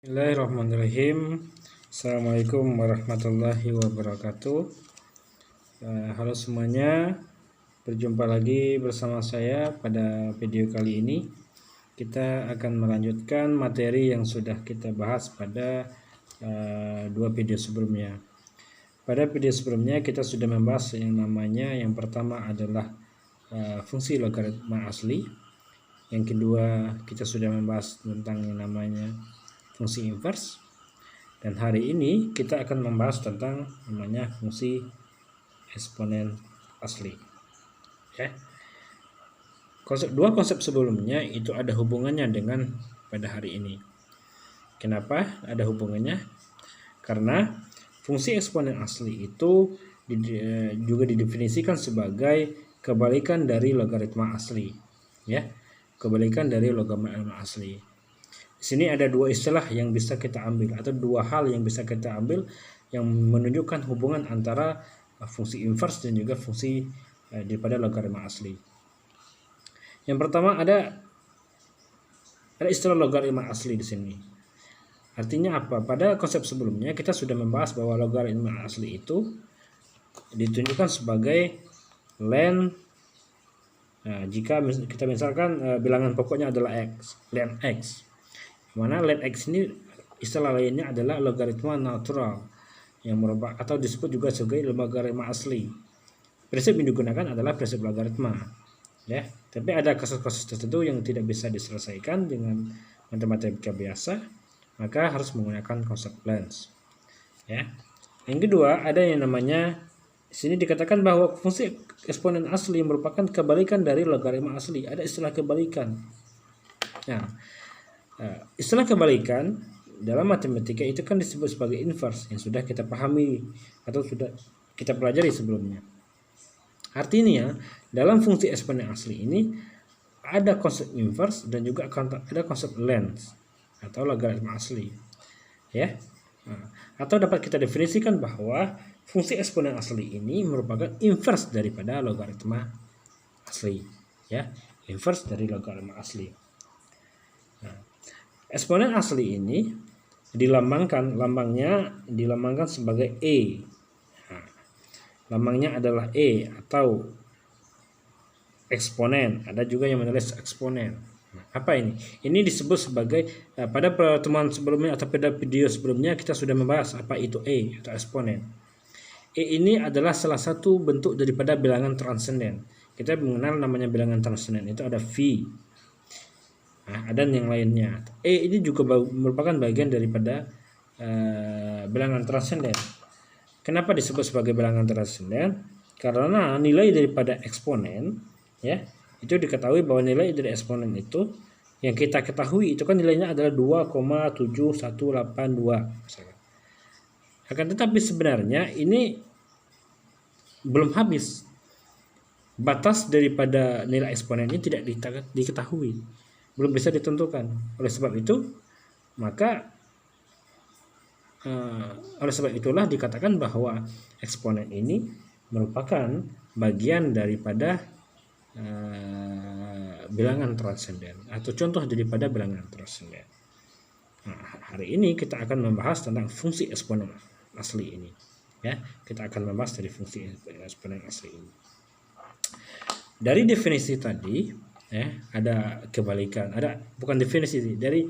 Bismillahirrahmanirrahim. Assalamualaikum warahmatullahi wabarakatuh. Halo semuanya, berjumpa lagi bersama saya pada video kali ini. Kita akan melanjutkan materi yang sudah kita bahas pada dua video sebelumnya. Pada video sebelumnya kita sudah membahas yang pertama adalah fungsi logaritma asli. Yang kedua kita sudah membahas tentang yang namanya fungsi inverse, dan hari ini kita akan membahas tentang namanya fungsi eksponen asli. Dua konsep sebelumnya itu ada hubungannya dengan pada hari ini. Kenapa ada hubungannya? Karena fungsi eksponen asli itu juga didefinisikan sebagai kebalikan dari logaritma asli, kebalikan dari logaritma asli. Di sini ada dua istilah yang bisa kita ambil, atau dua hal yang bisa kita ambil yang menunjukkan hubungan antara fungsi inverse dan juga fungsi daripada logaritma asli. Yang pertama ada istilah logaritma asli di sini. Artinya apa? Pada konsep sebelumnya kita sudah membahas bahwa logaritma asli itu ditunjukkan sebagai len. Jika kita misalkan bilangan pokoknya adalah x, len x. Mana len x ini istilah lainnya adalah logaritma natural yang merupakan atau disebut juga sebagai logaritma asli. Prinsip yang digunakan adalah prinsip logaritma, Tapi ada kasus-kasus tertentu yang tidak bisa diselesaikan dengan matematika biasa, maka harus menggunakan konsep lens. Yang kedua ada yang namanya di sini dikatakan bahwa fungsi eksponen asli merupakan kebalikan dari logaritma asli. Ada istilah kebalikan. Istilah kebalikan dalam matematika itu kan disebut sebagai inverse yang sudah kita pahami atau sudah kita pelajari sebelumnya. Artinya dalam fungsi eksponen asli ini ada konsep inverse dan juga ada konsep lens atau logaritma asli, Atau dapat kita definisikan bahwa fungsi eksponen asli ini merupakan inverse daripada logaritma asli, inverse dari logaritma asli. Eksponen asli ini lambangnya dilambangkan sebagai E. Lambangnya adalah E atau eksponen. Ada juga yang menulis eksponen. Apa ini? Ini disebut sebagai pada pertemuan sebelumnya atau pada video sebelumnya kita sudah membahas apa itu E atau eksponen. E ini adalah salah satu bentuk daripada bilangan transenden. Kita mengenal namanya bilangan transenden itu ada V. Dan yang lainnya. E ini juga merupakan bagian daripada bilangan transenden. Kenapa disebut sebagai bilangan transenden? Karena nilai daripada eksponen, itu diketahui bahwa nilai dari eksponen itu yang kita ketahui itu kan nilainya adalah 2,7182. Akan tetapi sebenarnya ini belum habis. Batas daripada nilai eksponen ini tidak diketahui. Belum bisa ditentukan. Oleh sebab itulah dikatakan bahwa eksponen ini merupakan bagian daripada bilangan transenden atau contoh daripada bilangan transenden. Hari ini kita akan membahas tentang fungsi eksponen asli ini, Kita akan membahas dari fungsi eksponen asli ini. Dari definisi tadi ada kebalikan, bukan definisi dari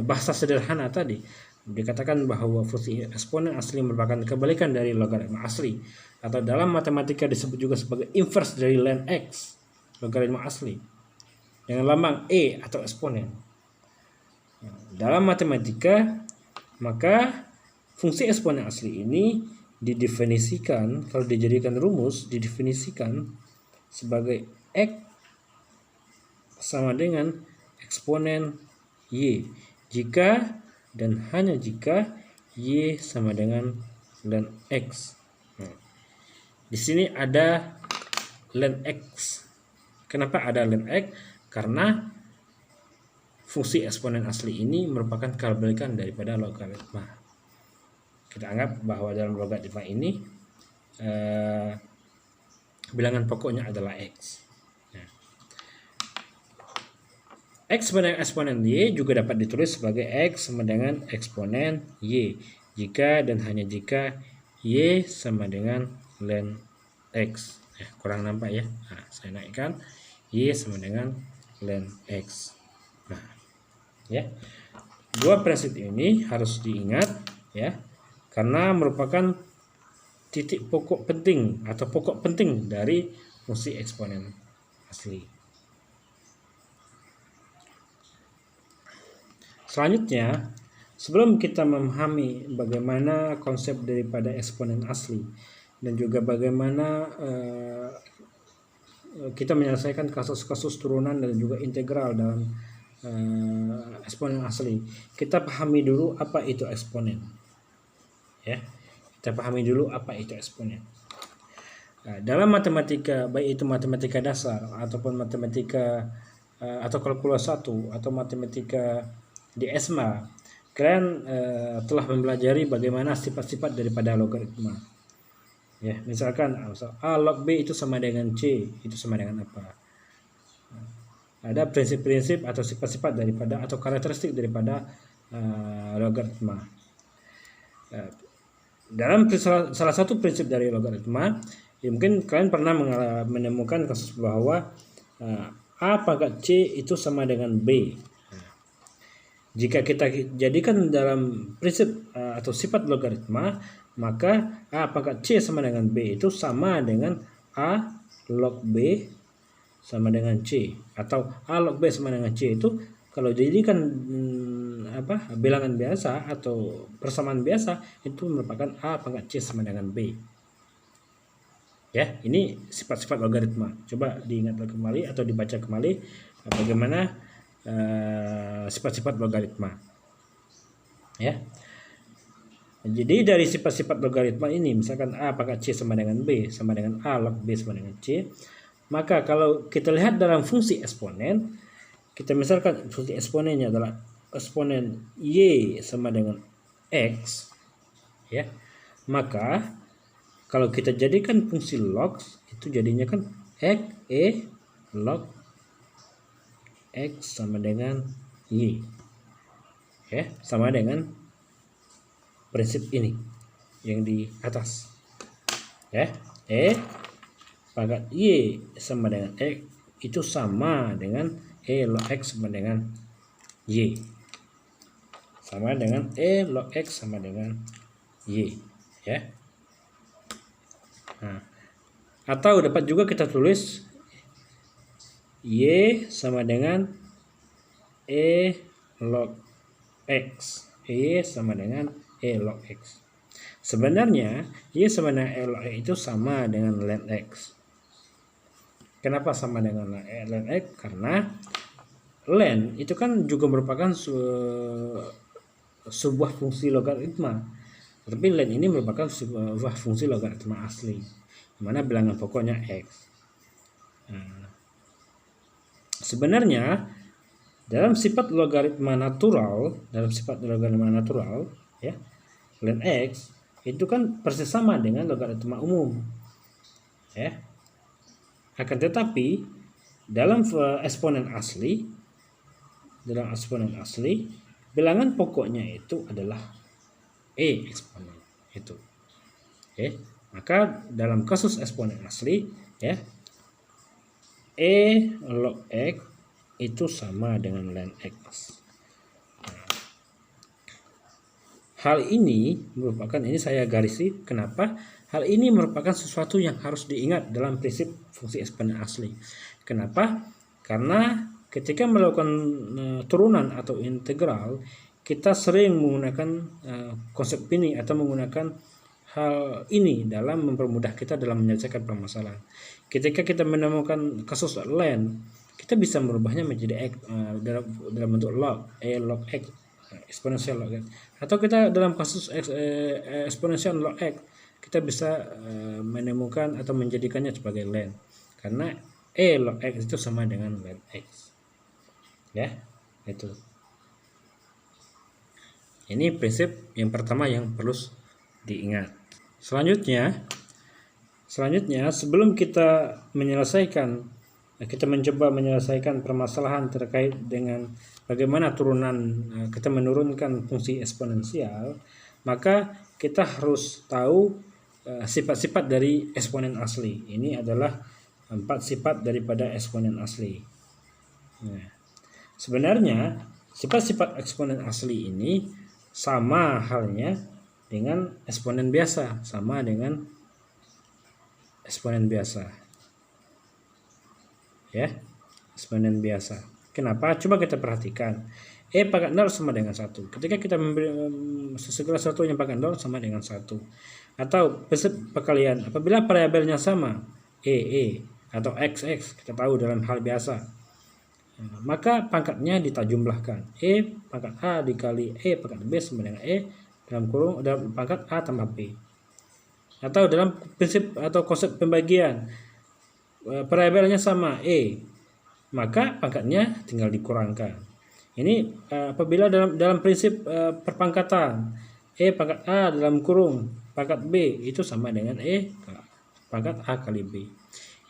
bahasa sederhana tadi dikatakan bahwa fungsi eksponen asli merupakan kebalikan dari logaritma asli, atau dalam matematika disebut juga sebagai inverse dari len x, logaritma asli dengan lambang E atau eksponen. Dalam matematika maka fungsi eksponen asli ini didefinisikan, kalau dijadikan rumus didefinisikan sebagai x sama dengan eksponen Y jika dan hanya jika Y sama dengan len X. Di sini ada len X. Kenapa ada len X? Karena fungsi eksponen asli ini merupakan kebalikan daripada logaritma. Kita anggap bahwa dalam logaritma ini bilangan pokoknya adalah X. X sama dengan eksponen Y juga dapat ditulis sebagai X sama dengan eksponen Y jika dan hanya jika Y sama dengan ln X. Kurang nampak ya. Nah, saya naikkan Y sama dengan ln X. Nah, ya. Dua prinsip ini harus diingat ya, karena merupakan titik pokok penting atau pokok penting dari fungsi eksponen asli. Selanjutnya, sebelum kita memahami bagaimana konsep daripada eksponen asli dan juga bagaimana kita menyelesaikan kasus-kasus turunan dan juga integral dalam eksponen asli, kita pahami dulu apa itu eksponen. Ya, kita pahami dulu apa itu eksponen. Dalam matematika, baik itu matematika dasar ataupun matematika atau kalkulus 1 atau matematika di SMA, kalian telah mempelajari bagaimana sifat-sifat daripada logaritma. Ya, misalkan A log B itu sama dengan C, itu sama dengan apa? Ada prinsip-prinsip atau sifat-sifat daripada atau karakteristik daripada logaritma. Dalam salah satu prinsip dari logaritma, ya mungkin kalian pernah menemukan kasus bahwa A pangkat C itu sama dengan B. Jika kita jadikan dalam prinsip atau sifat logaritma, maka A pangkat C sama dengan B itu sama dengan A log B sama dengan C. Atau A log B sama dengan C itu kalau jadikan bilangan biasa atau persamaan biasa, itu merupakan A pangkat C sama dengan B. Ya, ini sifat-sifat logaritma. Coba diingat kembali atau dibaca kembali bagaimana sifat-sifat logaritma. Ya. Jadi dari sifat-sifat logaritma ini, misalkan A pangkat C sama dengan B sama dengan A log B sama dengan C, maka kalau kita lihat dalam fungsi eksponen, kita misalkan fungsi eksponennya adalah eksponen Y sama dengan X, ya, maka kalau kita jadikan fungsi log, itu jadinya kan X E log X sama dengan Y, ya, sama dengan prinsip ini yang di atas, ya, pangkat Y sama dengan X itu sama dengan E log X sama dengan Y, sama dengan E log X sama dengan Y, ya. Nah, atau dapat juga kita tulis Y sama dengan E log X. Y sama dengan E log X. Sebenarnya Y sama dengan E log X itu sama dengan ln X. Kenapa sama dengan ln X? Karena ln itu kan juga merupakan sebuah fungsi logaritma. Tapi ln ini merupakan sebuah fungsi logaritma asli, di mana bilangan pokoknya X. Sebenarnya dalam sifat logaritma natural, ya, ln X itu kan persis sama dengan logaritma umum, ya. Akan tetapi dalam eksponen asli, bilangan pokoknya itu adalah E eksponen itu. Maka dalam kasus eksponen asli, ya, E log X itu sama dengan ln X. Hal ini merupakan, ini saya garisi, kenapa? Hal ini merupakan sesuatu yang harus diingat dalam prinsip fungsi eksponen asli. Kenapa? Karena ketika melakukan turunan atau integral, kita sering menggunakan konsep ini atau menggunakan hal ini dalam mempermudah kita dalam menyelesaikan permasalahan. Ketika kita menemukan kasus ln, kita bisa merubahnya menjadi X dalam bentuk log, E log X, eksponensial log X. Atau kita dalam kasus eksponensial log X, kita bisa menemukan atau menjadikannya sebagai ln. Karena E log X itu sama dengan ln X. Ya, itu. Ini prinsip yang pertama yang perlu diingat. Selanjutnya sebelum kita menyelesaikan kita mencoba menyelesaikan permasalahan terkait dengan bagaimana kita menurunkan fungsi eksponensial, maka kita harus tahu sifat-sifat dari eksponen asli. Ini adalah 4 sifat daripada eksponen asli. Nah, sebenarnya sifat-sifat eksponen asli ini sama halnya dengan eksponen biasa, ya, eksponen biasa. Kenapa? Coba kita perhatikan. E pangkat 0 sama dengan 1. Ketika kita memberi segala sesuatu yang pangkat 0 sama dengan 1. Atau prinsip perkalian, apabila variabelnya sama, E atau X, kita tahu dalam hal biasa, maka pangkatnya ditajumlahkan. E pangkat A dikali E pangkat B sama dengan E dalam pangkat A tambah B. Atau dalam prinsip atau konsep pembagian, variabelnya sama E, maka pangkatnya tinggal dikurangkan. Ini apabila dalam prinsip perpangkatan, E pangkat A dalam kurung pangkat B itu sama dengan E pangkat A kali B.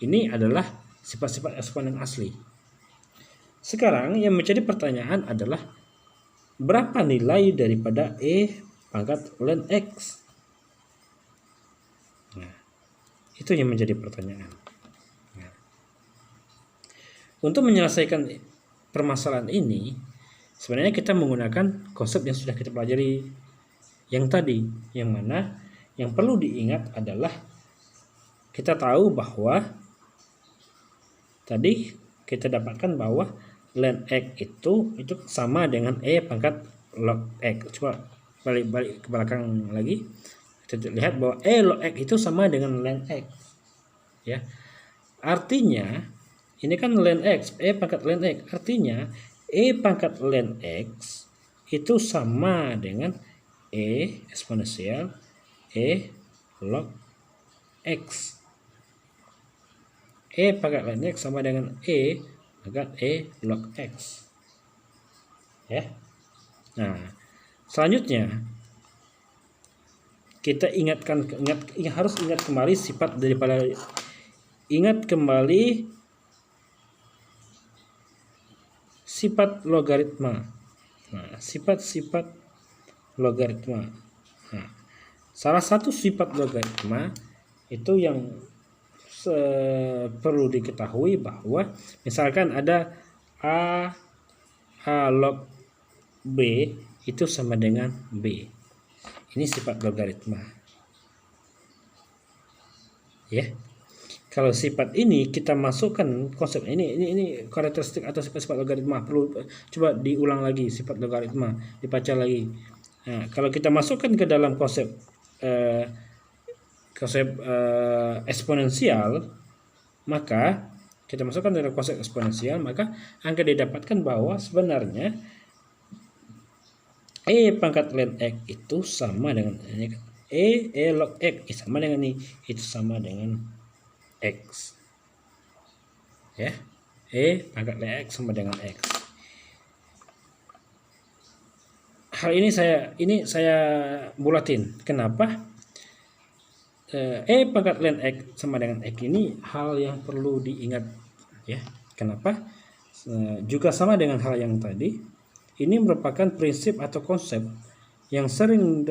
Ini adalah sifat-sifat eksponen asli. Sekarang yang menjadi pertanyaan adalah berapa nilai daripada E pangkat ln X? Nah, itu yang menjadi pertanyaan. Nah, untuk menyelesaikan permasalahan ini, sebenarnya kita menggunakan konsep yang sudah kita pelajari yang tadi, yang mana yang perlu diingat adalah kita tahu bahwa tadi kita dapatkan bahwa ln X itu sama dengan E pangkat log X. Coba balik ke belakang lagi, kita lihat bahwa E log X itu sama dengan ln X, ya. Artinya ini kan ln X, E pangkat ln X, artinya E pangkat ln X itu sama dengan E eksponensial E log X. E pangkat ln X sama dengan E pangkat E log X, ya. Nah, selanjutnya kita harus ingat kembali sifat logaritma. Nah, sifat-sifat logaritma. Nah, salah satu sifat logaritma itu yang perlu diketahui bahwa misalkan ada A log B itu sama dengan B. Ini sifat logaritma, ya. Kalau sifat ini kita masukkan konsep ini karakteristik atau sifat logaritma, perlu coba diulang lagi sifat logaritma, dibaca lagi. Nah, kalau kita masukkan ke dalam konsep eksponensial, maka angka didapatkan bahwa sebenarnya E pangkat ln X itu sama dengan E log X sama dengan itu sama dengan X, ya. E pangkat ln X sama dengan X. Hal ini saya bulatin. Kenapa? E pangkat ln X sama dengan X ini hal yang perlu diingat, ya. Kenapa? Juga sama dengan hal yang tadi. Ini merupakan prinsip atau konsep yang sering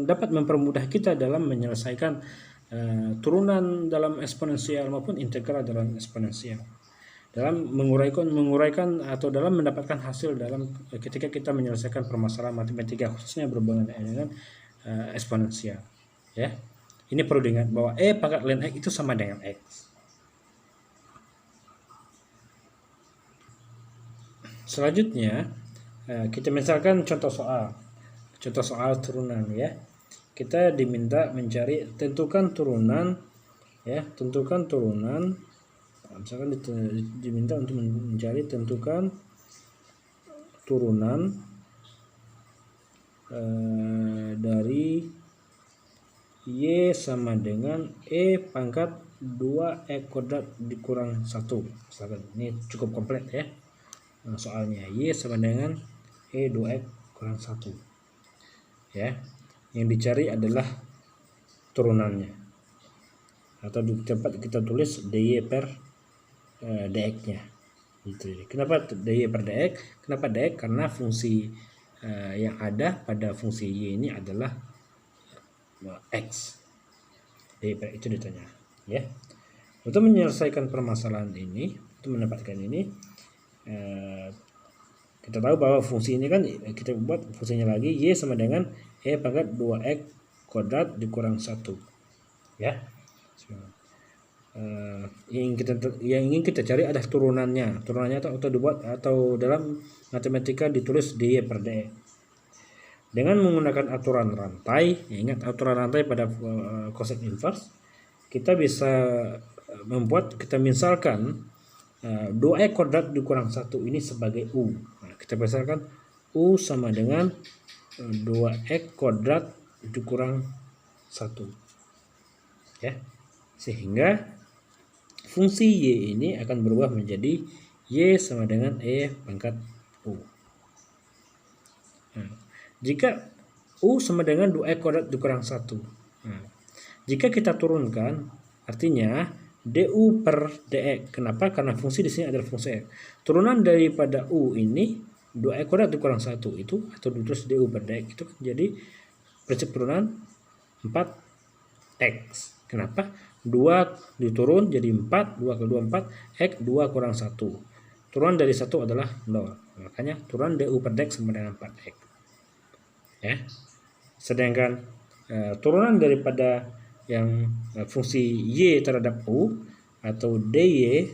dapat mempermudah kita dalam menyelesaikan turunan dalam eksponensial maupun integral dalam eksponensial, dalam menguraikan atau dalam mendapatkan hasil ketika kita menyelesaikan permasalahan matematika khususnya berhubungan dengan eksponensial, ya. Ini perlu diingat bahwa E pangkat ln X itu sama dengan X. Selanjutnya kita misalkan contoh soal turunan, ya. Kita diminta mencari tentukan turunan, ya, misalkan diminta untuk mencari tentukan turunan dari Y sama dengan E pangkat 2 kuadrat dikurang 1. Misalkan ini cukup kompleks, ya. Soalnya Y sama dengan E 2X kurang 1, ya. Yang dicari adalah turunannya, atau di tempat kita tulis DY per dx-nya. Gitu. Kenapa dy per dx? Kenapa dx? Karena fungsi yang ada pada fungsi y ini adalah x. Dy per itu ditanya, ya. Untuk menyelesaikan permasalahan ini, untuk mendapatkan ini, kita tahu bahwa fungsi ini kan kita buat fungsinya lagi, y sama dengan e pangkat 2x kuadrat dikurang 1, ya. Yang ingin kita cari adalah turunannya atau dibuat atau dalam matematika ditulis dy per dx. Dengan menggunakan aturan rantai, ingat aturan rantai pada cosec inverse, kita bisa kita misalkan 2x kuadrat dikurang 1 ini sebagai u. Nah, kita misalkan u sama dengan 2x kuadrat dikurang 1, ya, sehingga fungsi y ini akan berubah menjadi y sama dengan e pangkat u. Nah, jika u sama dengan 2x kuadrat dikurang 1, nah, jika kita turunkan, artinya du per dx. Kenapa? Karena fungsi di sini adalah fungsi x. Turunan daripada u ini 2x kuadrat dikurang 1 itu, atau terus du per dx itu jadi prinsip turunan 4x. Kenapa? 2 diturun jadi 4, 2 ke 2 4, x 2 kurang 1. Turunan dari 1 adalah 0. Makanya turunan du per dx sama dengan 4x. Ya. Sedangkan turunan daripada yang fungsi y terhadap u atau dy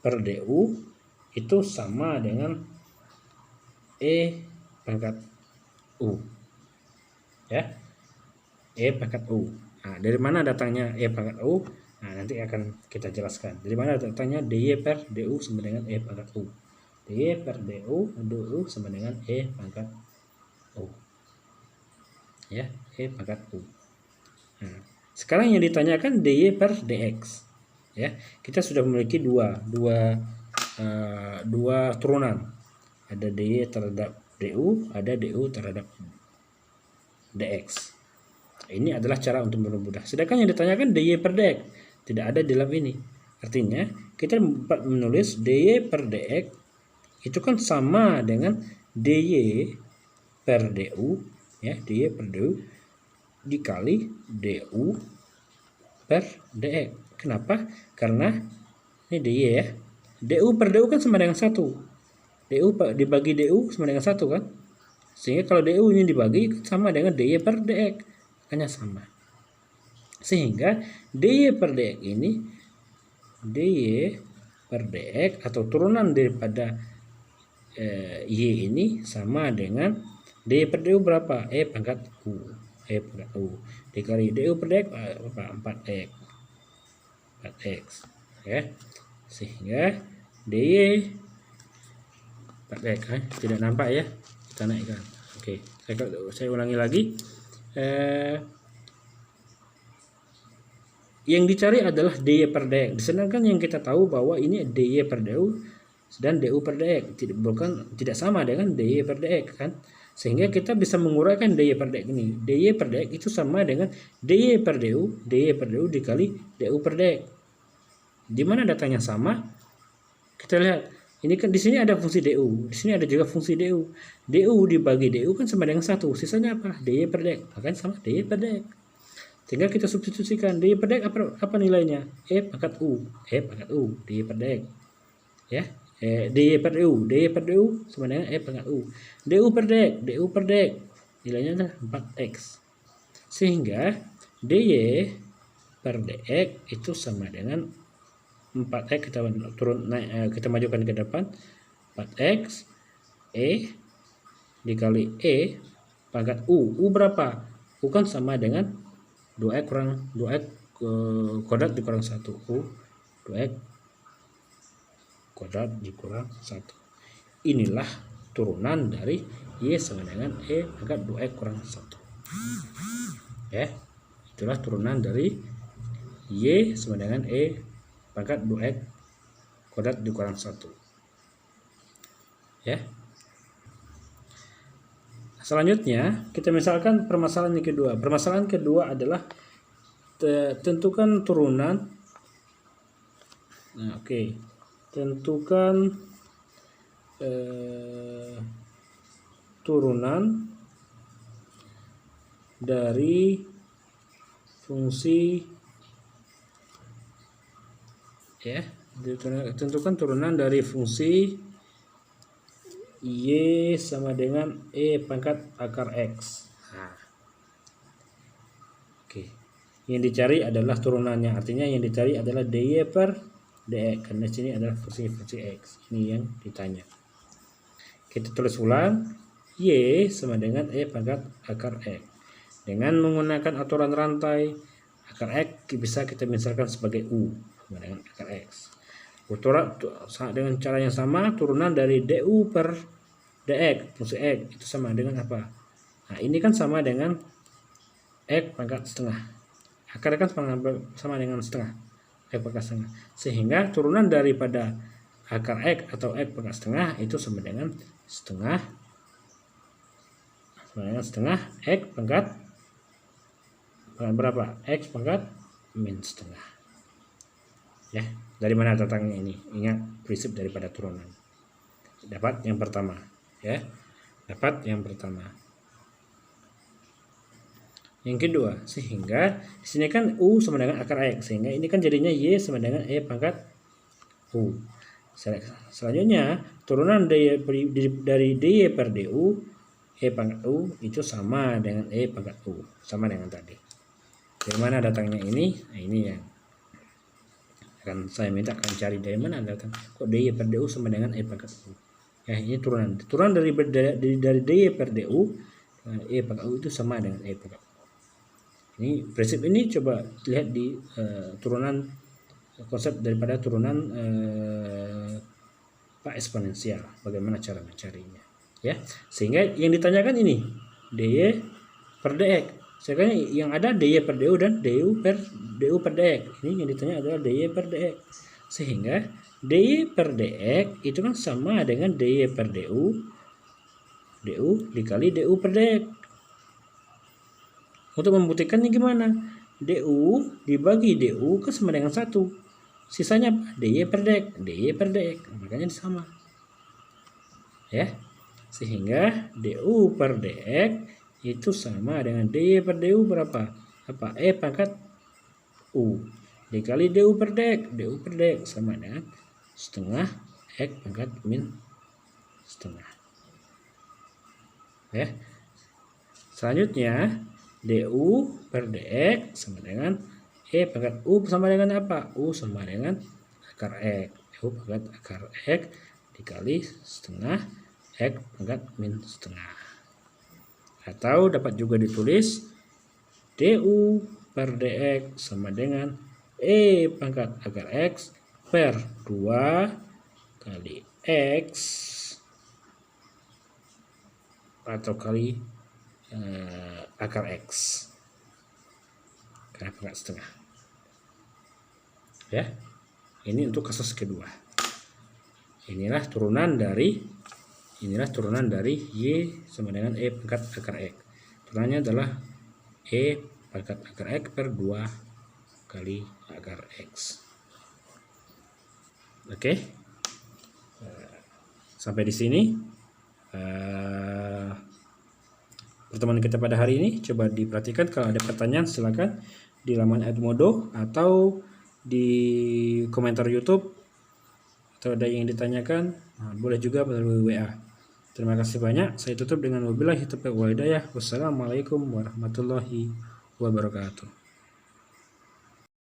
per du itu sama dengan e pangkat u, ya, e pangkat u. Nah, dari mana datangnya e pangkat u? Nah, nanti akan kita jelaskan. Dari mana datangnya dy per du sama dengan e pangkat u. Dy per du sama dengan e pangkat u, ya, e pangkat u. Nah, sekarang yang ditanyakan dy per dx, ya. Kita sudah memiliki dua turunan, ada dy terhadap du, ada du terhadap dx. Ini adalah cara untuk mempermudah. Sedangkan yang ditanyakan dy per dx tidak ada di dalam ini. Artinya kita menulis dy per dx itu kan sama dengan dy per du, ya, dy per du dikali du per dx. Kenapa? Karena ini dy, ya. Du per du kan sama dengan 1. Du dibagi du sama dengan 1 kan? Sehingga kalau du ini dibagi sama dengan dy per dx. Makanya sama. Sehingga dy per dx ini dy per dx atau turunan daripada y ini sama dengan dy per du berapa? E pangkat u. E pangkat u dikali du per dx 4x. 4x, ya. Sehingga dy 4x tidak nampak, ya. Kita naikkan. Oke, saya ulangi lagi. Yang dicari adalah dy per dx. Sedangkan yang kita tahu bahwa ini dy per du dan du per dx tidak sama dengan dy per dx, kan? Sehingga kita bisa menguraikan dy per dx ini. Dy per dx itu sama dengan dy per du dikali du per dx. Di mana datanya sama? Kita lihat. Ini kan di sini ada fungsi du, di sini ada juga fungsi du. Du dibagi du kan sama dengan 1. Sisanya apa? Dy per dx. Makanya sama dy per dx. Tinggal kita substitusikan dy per dx apa nilainya? E pangkat u. E pangkat u dy per dx. Ya. dy per du sama dengan e pangkat u. Du per dx nilainya adalah 4x. Sehingga dy per dx itu sama dengan 4x. Kita turun naik, kita majukan ke depan. 4x e dikali e pangkat u. U berapa? U kan sama dengan 2x kuadrat dikurang 1. U 2x kuadrat dikurang 1. Inilah turunan dari y sama dengan e pangkat 2x kurang 1. Ya, itulah turunan dari y sama dengan e pangkat 2x kuadrat dikurang 1. Ya. Selanjutnya kita misalkan permasalahan yang kedua. Permasalahan kedua adalah tentukan turunan Nah, oke. Tentukan turunan dari fungsi ya, tentukan turunan dari fungsi y sama dengan e pangkat akar x. Nah, oke. Yang dicari adalah turunannya, artinya yang dicari adalah dy per dx, karena sini adalah fungsi x. Ini yang ditanya. Kita tulis ulang, y sama dengan e pangkat akar x. Dengan menggunakan aturan rantai, akar x bisa kita misalkan sebagai u sama dengan akar x. Dengan cara yang sama, turunan dari du per dx, fungsi x, itu sama dengan apa? Nah, ini kan sama dengan x pangkat setengah. Akar kan sama dengan setengah, x pangkat setengah. Sehingga turunan daripada akar x atau x pangkat setengah itu sama dengan setengah x pangkat berapa? X pangkat min setengah. Ya, dari mana datangnya ini? Ingat prinsip daripada turunan. Dapat yang pertama, ya. Dapat yang pertama. Yang kedua, sehingga di sini kan u sama dengan akar x, sehingga ini kan jadinya y sama dengan e pangkat u. Selanjutnya, turunan dari dy per du e pangkat u itu sama dengan e pangkat u, sama dengan tadi. Dari mana datangnya ini? Nah, ini yang akan saya minta kalian cari dari mana datang. Kok dy per du sama dengan e pangkat u? Ya, ini turunan dari dy per du e pangkat u itu sama dengan e pangkat u. Ini prinsip ini coba lihat di turunan konsep daripada turunan eksponensial, bagaimana cara mencarinya, ya. Sehingga yang ditanyakan ini dy per dx. Sekarang yang ada dy per du dan du per dx. Ini yang ditanya adalah dy per dx. Sehingga dy per dx itu kan sama dengan dy per du dikali du per dx. Untuk membuktikannya gimana? Du dibagi du kan sama dengan 1. Sisanya apa? dy per dx. Makanya sama. Ya. Sehingga du per dx itu sama dengan dy per du berapa? Apa? E pangkat u dikali du per dx. Du per dx sama dengan setengah x pangkat min setengah. Ya. Selanjutnya du per dx sama dengan e pangkat u sama dengan apa? U sama dengan akar x. U pangkat akar x dikali setengah x pangkat min setengah. Atau dapat juga ditulis du per dx sama dengan e pangkat akar x per 2 kali x atau kali akar x karena pangkat setengah. Ya, ini untuk kasus kedua. Inilah turunan dari y sama dengan e pangkat akar x. Turunannya adalah e pangkat akar x per 2 kali akar x. Oke. Sampai di sini pertemuan kita pada hari ini. Coba diperhatikan, kalau ada pertanyaan silakan di laman Edmodo atau di komentar YouTube, atau ada yang ditanyakan boleh juga melalui WA. Terima kasih banyak. Saya tutup dengan wabillahi taufiq wal hidayah. Wassalamualaikum warahmatullahi wabarakatuh.